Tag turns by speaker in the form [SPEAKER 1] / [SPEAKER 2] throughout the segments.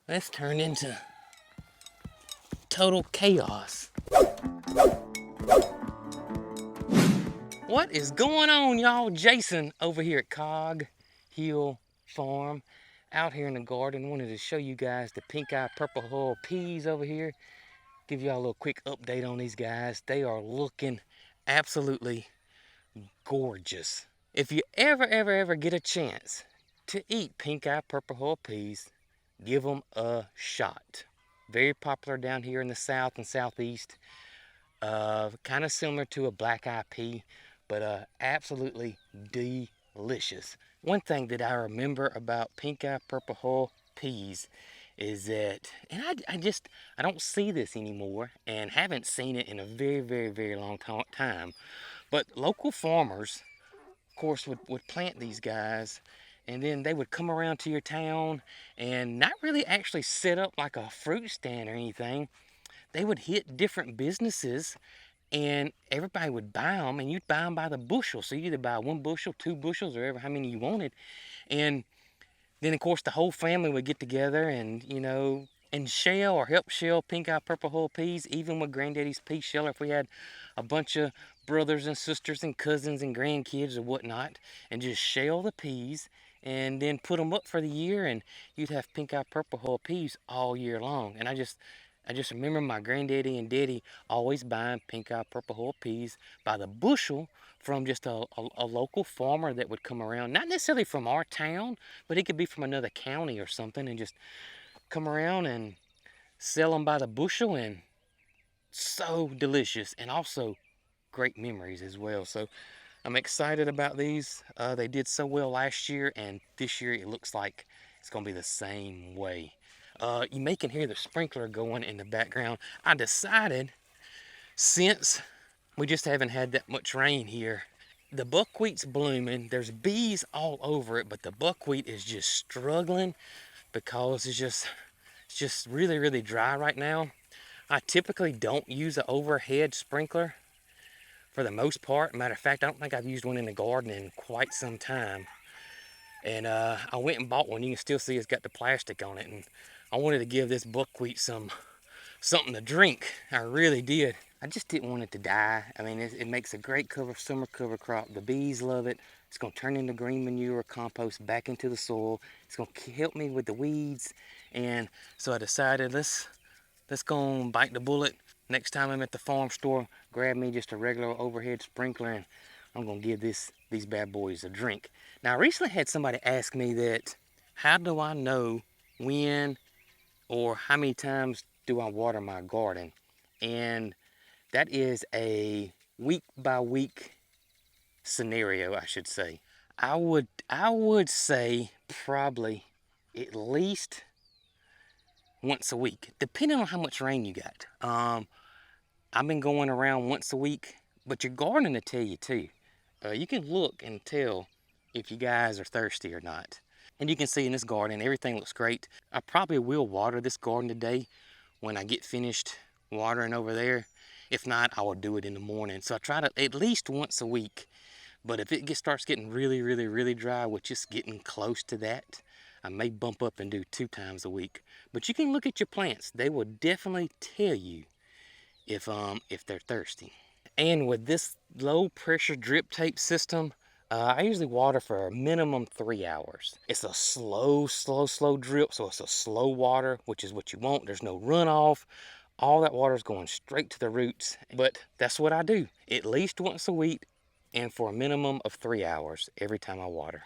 [SPEAKER 1] That's turned into total chaos. What is going on, y'all? Jason over here at Cog Hill Farm, out here in the garden. Wanted to show you guys the pink eye purple hull peas over here. Give y'all a little quick update on these guys. They are looking absolutely gorgeous. If you ever get a chance to eat pink eye purple hull peas, give them a shot. Very popular down here in the south and southeast. Kind of similar to a black eye pea, but absolutely delicious. One thing that I remember about pink eye purple hull peas is that, and I don't see this anymore, and haven't seen it in a very long time, but local farmers, of course, would plant these guys, and then they would come around to your town and not really actually set up like a fruit stand or anything. They would hit different businesses and everybody would buy them, and you'd buy them by the bushel. So you either buy 1 bushel, 2 bushels, or ever how many you wanted. And then, of course, the whole family would get together and, and shell or help shell pink eye purple hull peas, even with granddaddy's pea sheller. If we had a bunch of brothers and sisters and cousins and grandkids or whatnot, and just shell the peas and then put them up for the year, and you'd have pink eye purple hull peas all year long. And I just remember my granddaddy and daddy always buying pink eye purple hull peas by the bushel from just a local farmer that would come around, not necessarily from our town, but he could be from another county or something, and just come around and sell them by the bushel. And so delicious, and also great memories as well. So I'm excited about these. They did so well last year, and this year it looks like it's gonna be the same way. You may can hear the sprinkler going in the background. I decided, since we just haven't had that much rain here, the buckwheat's blooming. There's bees all over it, but the buckwheat is just struggling because it's just really dry right now. I typically don't use an overhead sprinkler for the most part. Matter of fact, I don't think I've used one in the garden in quite some time. And I went and bought one. You can still see it's got the plastic on it. And I wanted to give this buckwheat something to drink. I really did. I just didn't want it to die. I mean, it makes a great summer cover crop. The bees love it. It's gonna turn into green manure compost back into the soil. It's gonna help me with the weeds. And so I decided, let's go and bite the bullet. Next time I'm at the farm store, grab me just a regular overhead sprinkler, and I'm gonna give these bad boys a drink. Now, I recently had somebody ask me that, how do I know when or how many times do I water my garden? And that is a week by week scenario, I should say. I would say probably at least once a week, depending on how much rain you got. I've been going around once a week, but your garden will tell you too. You can look and tell if you guys are thirsty or not. And you can see in this garden, everything looks great. I probably will water this garden today when I get finished watering over there. If not, I will do it in the morning. So I try to at least once a week. But if it starts getting really dry, which is getting close to that, I may bump up and do 2 times a week. But you can look at your plants. They will definitely tell you if they're thirsty. And with this low pressure drip tape system, I usually water for a minimum 3 hours. It's a slow drip, so it's a slow water, which is what you want. There's no runoff. All that water is going straight to the roots. But that's what I do, at least once a week, and for a minimum of 3 hours every time I water.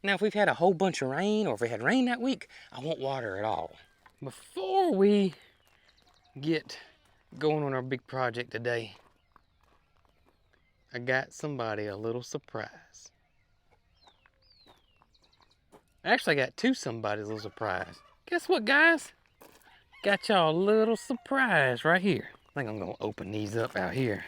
[SPEAKER 1] Now, if we've had a whole bunch of rain, or if we had rain that week, I won't water at all. Before we get going on our big project today, I got somebody a little surprise. Actually, I got 2 somebody's a little surprise. Guess what, guys? Got y'all a little surprise right here. I think I'm gonna open these up out here.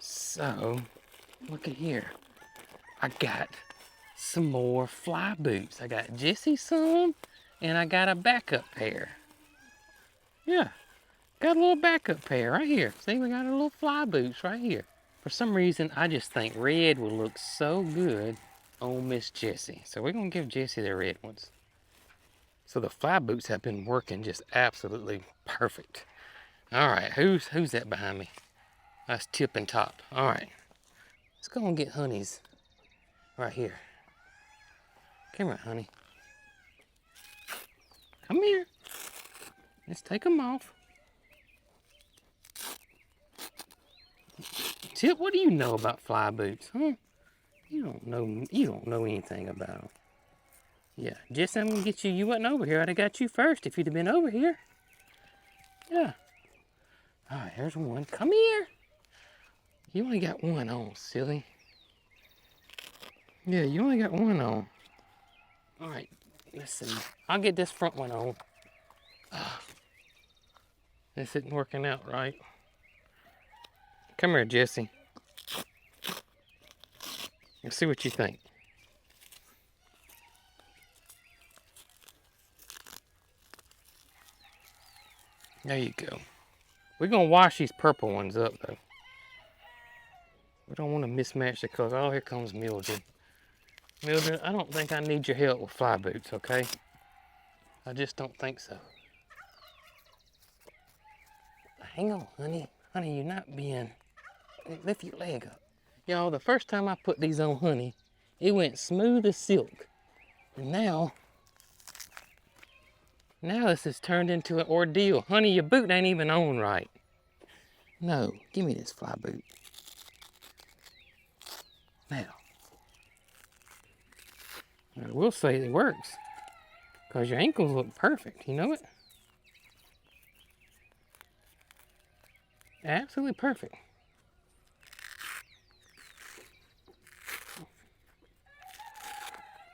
[SPEAKER 1] So, look at here. I got some more fly boots. I got Jesse some, and I got a backup pair. Yeah, Got a little backup pair right here. See, we got a little fly boots right here. For some reason, I just think red would look so good on Miss Jessie. So we're gonna give Jessie the red ones. So the fly boots have been working just absolutely perfect. All right, who's that behind me? That's Tip and Top. All right, let's go and get Honey's right here. Come here, honey. Come here. Let's take them off. Tip, what do you know about fly boots, huh? You don't know anything about them. Yeah, Jesse, I'm gonna get you. You wasn't over here. I'd have got you first if you'd have been over here. Yeah. All right, here's one. Come here. You only got one on, silly. Yeah, you only got one on. All right, let's see. I'll get this front one on. This isn't working out right. Come here, Jesse. Let's see what you think. There you go. We're gonna wash these purple ones up though. We don't want to mismatch the colors. Oh, here comes Mildred. Mildred, I don't think I need your help with fly boots, okay? I just don't think so. Hang on, honey. Honey, you're not being... Lift your leg up. Y'all, the first time I put these on Honey, it went smooth as silk. And now this has turned into an ordeal. Honey, your boot ain't even on right. No, give me this fly boot. Now, I will say it works, because your ankles look perfect, you know it? Absolutely perfect.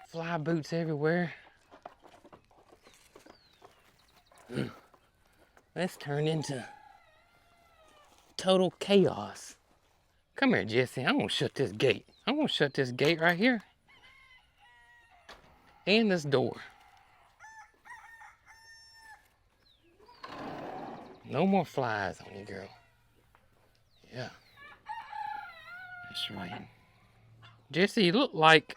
[SPEAKER 1] Fly boots everywhere. Let's turn into total chaos. Come here, Jesse. I'm gonna shut this gate. I'm gonna shut this gate right here. And this door. No more flies on you, girl. Yeah. That's right. Jesse, you look like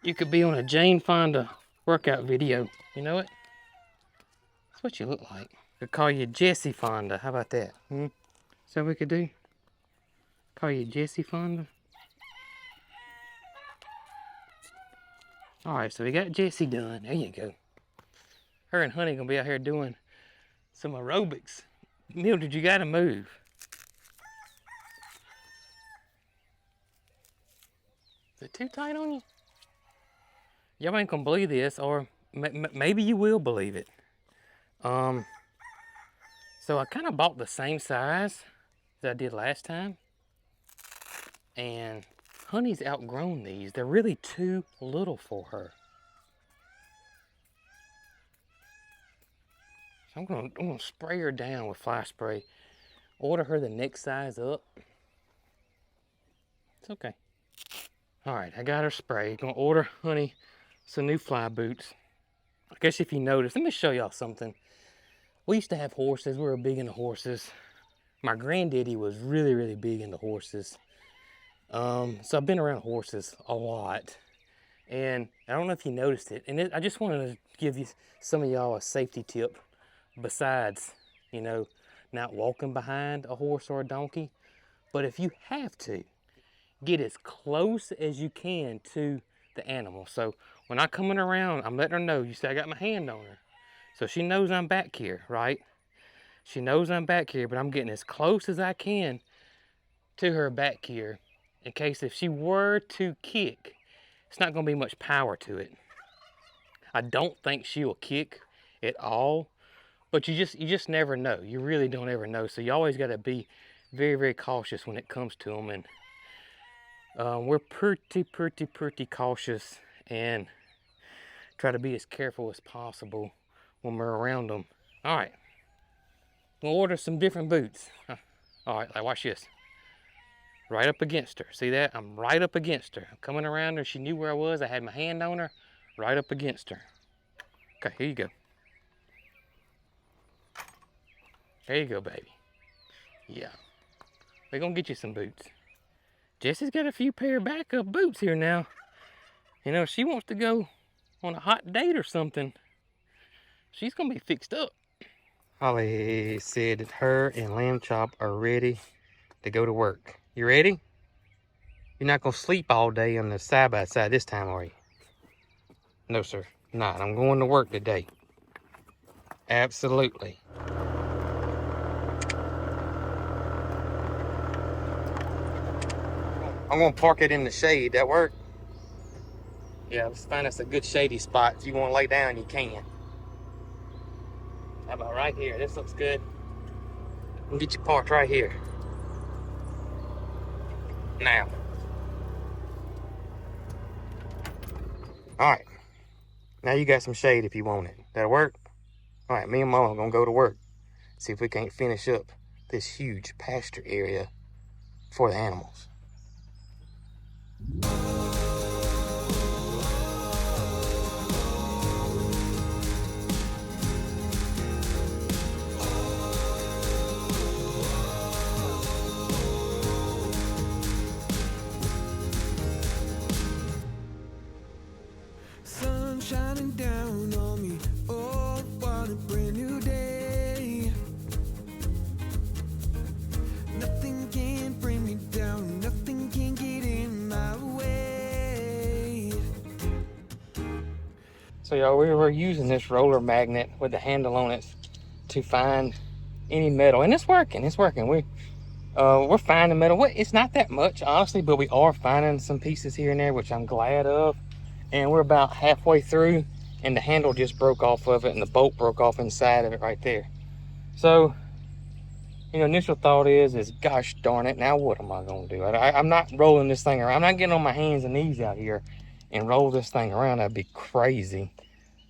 [SPEAKER 1] you could be on a Jane Fonda workout video. You know it? That's what you look like. Could call you Jessie Fonda. How about that? Is that what we could do? Call you Jessie Fonda? Alright, so we got Jessie done. There you go. Her and Honey gonna be out here doing some aerobics. Mildred, you gotta move. Is it too tight on you? Y'all ain't gonna believe this, or maybe you will believe it. So I kind of bought the same size that I did last time. And Honey's outgrown these. They're really too little for her. So I'm gonna spray her down with fly spray. Order her the next size up. It's okay. All right, I got her sprayed. Gonna order Honey some new fly boots. I guess if you notice, let me show y'all something. We used to have horses. We were big into horses. My granddaddy was really, really big into horses. So I've been around horses a lot. And I don't know if you noticed it. And I just wanted to give you some of y'all a safety tip. Besides, you know, not walking behind a horse or a donkey. But if you have to, get as close as you can to the animal. So when I'm coming around, I'm letting her know, you see I got my hand on her. So she knows I'm back here, right? She knows I'm back here, but I'm getting as close as I can to her back here in case if she were to kick, it's not gonna be much power to it. I don't think she'll kick at all, but you just never know. You really don't ever know. So you always gotta be very, very cautious when it comes to them. And we're pretty cautious and try to be as careful as possible when we're around them. All right, we'll order some different boots. All right, like watch this. Right up against her. See that? I'm right up against her. I'm coming around her. She knew where I was. I had my hand on her. Right up against her. Okay, here you go. There you go, baby. Yeah. We're gonna get you some boots. Jessie's got a few pair of backup boots here now. You know, if she wants to go on a hot date or something, she's gonna be fixed up. Holly said that her and Lamb Chop are ready to go to work. You ready? You're not gonna sleep all day on the side by side this time, are you? No, sir. Not. I'm going to work today. Absolutely. I'm gonna park it in the shade. That work? Yeah, let's find us a good shady spot. If you want to lay down, you can. How about right here? This looks good. We'll get you parked right here. Now. All right. Now you got some shade if you want it. That'll work? All right, me and Mama are gonna go to work. See if we can't finish up this huge pasture area for the animals.
[SPEAKER 2] Sun shining down on me, oh, what a brand new day. Nothing can bring me down, nothing can get in my way.
[SPEAKER 1] So y'all, we were using this roller magnet with the handle on it to find any metal, and it's working. It's working. We're finding metal. It's not that much, honestly, but we are finding some pieces here and there, which I'm glad of. And we're about halfway through, and the handle just broke off of it, and the bolt broke off inside of it right there. So, you know, initial thought is gosh darn it, now what am I gonna do? I'm not rolling this thing around. I'm not getting on my hands and knees out here and roll this thing around. That'd be crazy.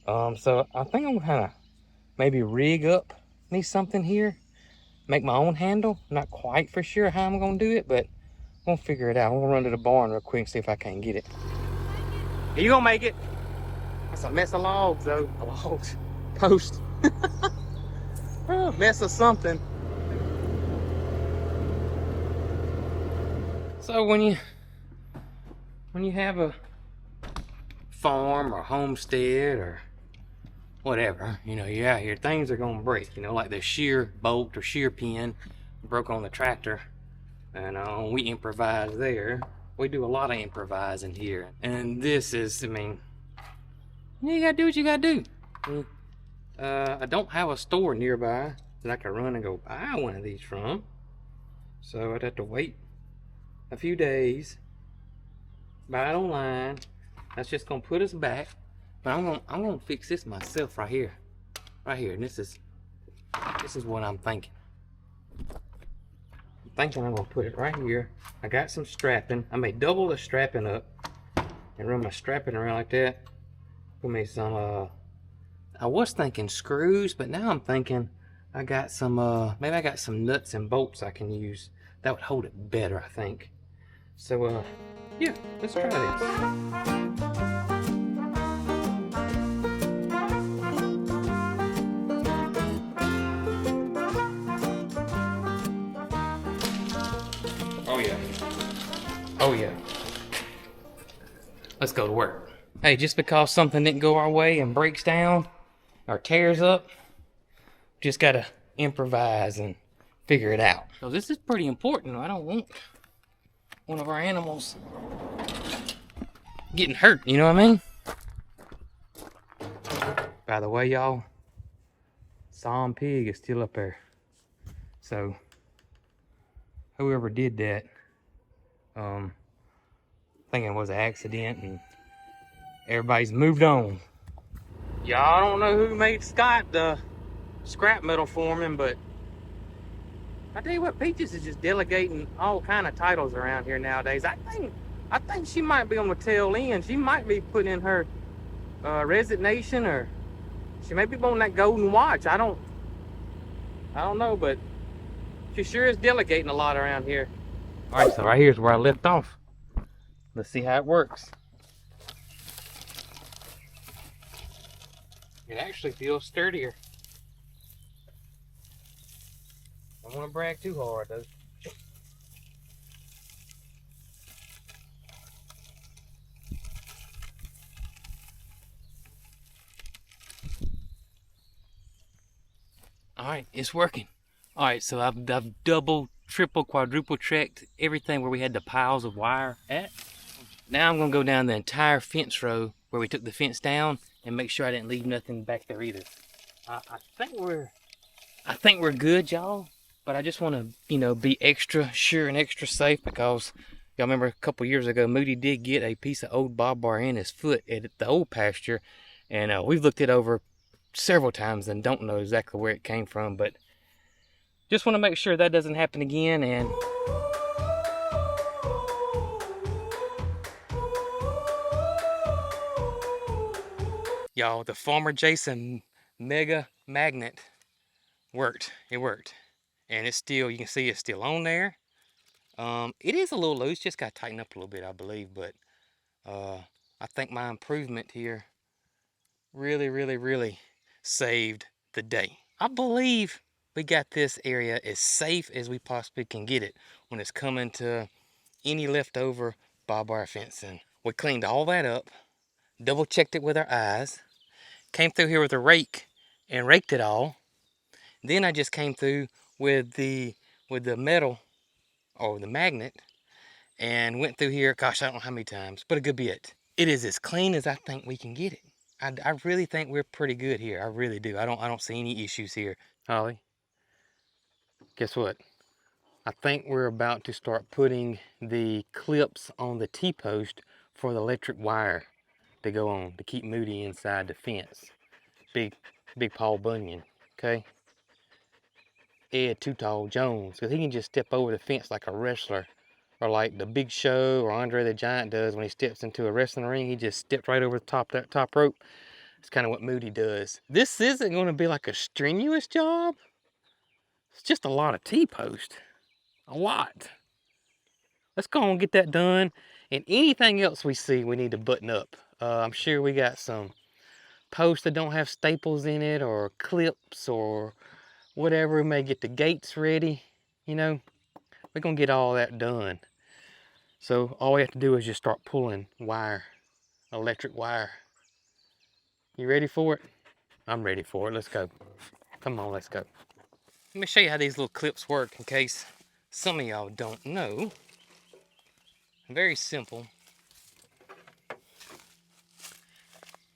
[SPEAKER 1] So I think I'm gonna maybe rig up me something here, make my own handle. Not quite for sure how I'm gonna do it, but we'll figure it out. I'm gonna run to the barn real quick and see if I can get it. You gonna make it? That's a mess of logs though. Logs. Post. Oh, mess of something. So when you have a farm or homestead or whatever, you know, you're out here, things are gonna break, you know, like the shear bolt or shear pin broke on the tractor, and we improvise there. We do a lot of improvising here, and this is, I mean, you gotta do what you gotta do. I don't have a store nearby that I can run and go buy one of these from, so I'd have to wait a few days, buy it online. That's just gonna put us back. But I'm gonna fix this myself right here, and this is what I'm thinking. I'm gonna put it right here. I got some strapping. I may double the strapping up and run my strapping around like that. Put me some I was thinking screws, but now I'm thinking I got some maybe I got some nuts and bolts I can use that would hold it better, I think. So yeah, let's try this. Oh yeah. Let's go to work. Hey, just because something didn't go our way and breaks down or tears up, just gotta improvise and figure it out. So this is pretty important. I don't want one of our animals getting hurt, you know what I mean? By the way, y'all, Psalm Pig is still up there. So whoever did that, thinking it was an accident and everybody's moved on. Y'all, I don't know who made Scott the scrap metal foreman, but I tell you what, Peaches is just delegating all kind of titles around here nowadays. I think she might be on the tail end. She might be putting in her resignation, or she may be on that golden watch. I don't know, but she sure is delegating a lot around here. All right, so right here's where I left off. Let's see how it works. It actually feels sturdier. Don't want to brag too hard though. All right, it's working. All right, so I've double, triple, quadruple checked everything where we had the piles of wire at. Now I'm gonna go down the entire fence row where we took the fence down and make sure I didn't leave nothing back there either. I think we're good, y'all. But I just want to, be extra sure and extra safe because y'all remember a couple years ago, Moody did get a piece of old bob wire in his foot at the old pasture, and we've looked it over several times and don't know exactly where it came from, but just want to make sure that doesn't happen again. And y'all, the Farmer Jason Mega Magnet worked. It worked. And it's still, you can see it's still on there. It is a little loose, just got to tighten up a little bit, I believe, but I think my improvement here really saved the day. I believe we got this area as safe as we possibly can get it when it's coming to any leftover barbed wire fencing. We cleaned all that up, double checked it with our eyes, came through here with a rake and raked it all. Then I just came through with the metal or the magnet and went through here, gosh, I don't know how many times, but a good bit. It is as clean as I think we can get it. I really think we're pretty good here. I really do. I don't see any issues here. Holly, guess what? I think we're about to start putting the clips on the T-post for the electric wire to go on to keep Moody inside the fence. Big Paul Bunyan, okay? Ed Too Tall Jones, because he can just step over the fence like a wrestler, or like the Big Show or Andre the Giant does when he steps into a wrestling ring. He just steps right over the top that top rope. It's kind of what Moody does. This isn't going to be like a strenuous job. It's just a lot of T-post, a lot. Let's go and get that done. And anything else we see, we need to button up. I'm sure we got some posts that don't have staples in it, or clips, or whatever. We may get the gates ready. We're gonna get all that done. So all we have to do is just start pulling wire, electric wire. You ready for it? I'm ready for it. Let's go. Come on, let's go. Let me show you how these little clips work in case some of y'all don't know. Very simple.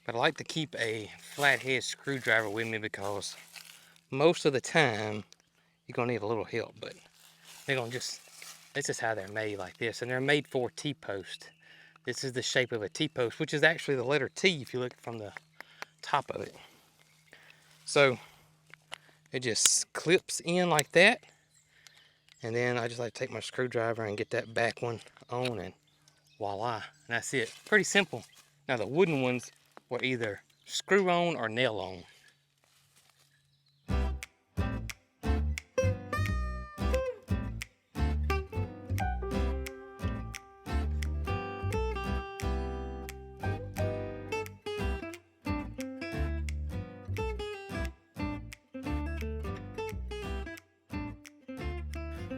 [SPEAKER 1] But I like to keep a flathead screwdriver with me because most of the time you're gonna need a little help, but this is how they're made, like this, and they're made for T-post. This is the shape of a T-post, which is actually the letter T if you look from the top of it. So it just clips in like that, and then I just like to take my screwdriver and get that back one on, and voila, and that's it. Pretty simple. Now the wooden ones were either screw on or nail on.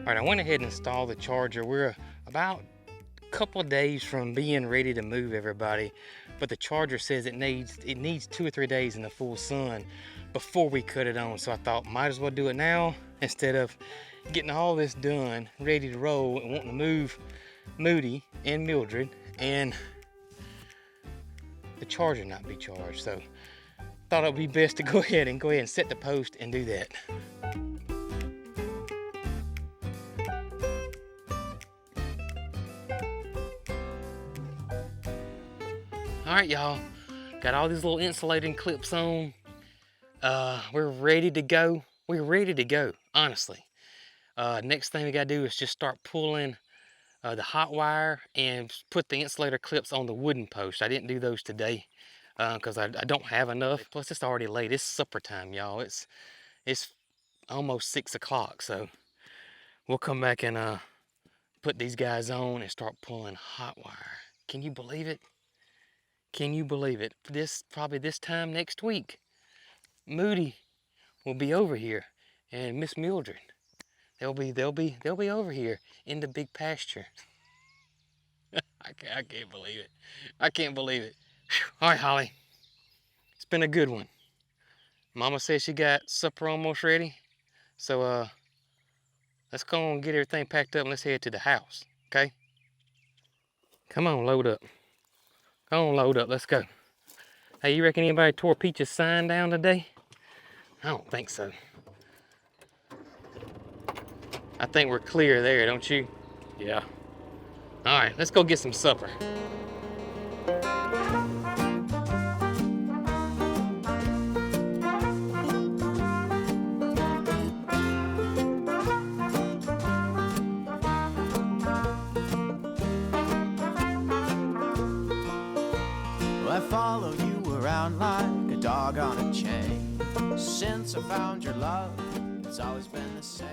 [SPEAKER 1] All right, I went ahead and installed the charger. We're about a couple of days from being ready to move everybody, but the charger says it needs 2 or 3 days in the full sun before we cut it on. So I thought might as well do it now instead of getting all this done, ready to roll, and wanting to move Moody and Mildred and the charger not be charged. So thought it would be best to go ahead and set the post and do that. All right, y'all, got all these little insulating clips on. We're ready to go. We're ready to go, honestly. Next thing we gotta do is just start pulling the hot wire and put the insulator clips on the wooden post. I didn't do those today because I don't have enough. Plus, it's already late. It's supper time, y'all. It's almost 6 o'clock, so we'll come back and put these guys on and start pulling hot wire. Can you believe it? Can you believe it? Probably this time next week, Moody will be over here and Miss Mildred. They'll be over here in the big pasture. I can't believe it. I can't believe it. Whew. All right, Holly. It's been a good one. Mama says she got supper almost ready. So let's go and get everything packed up and let's head to the house. Okay? Come on, load up. Come on, load up. Let's go. Hey, you reckon anybody tore Peach's sign down today? I don't think so. I think we're clear there, don't you? Yeah. All right, let's go get some supper.
[SPEAKER 2] I follow you around like a dog on a chain. Since I found your love, it's always been the same.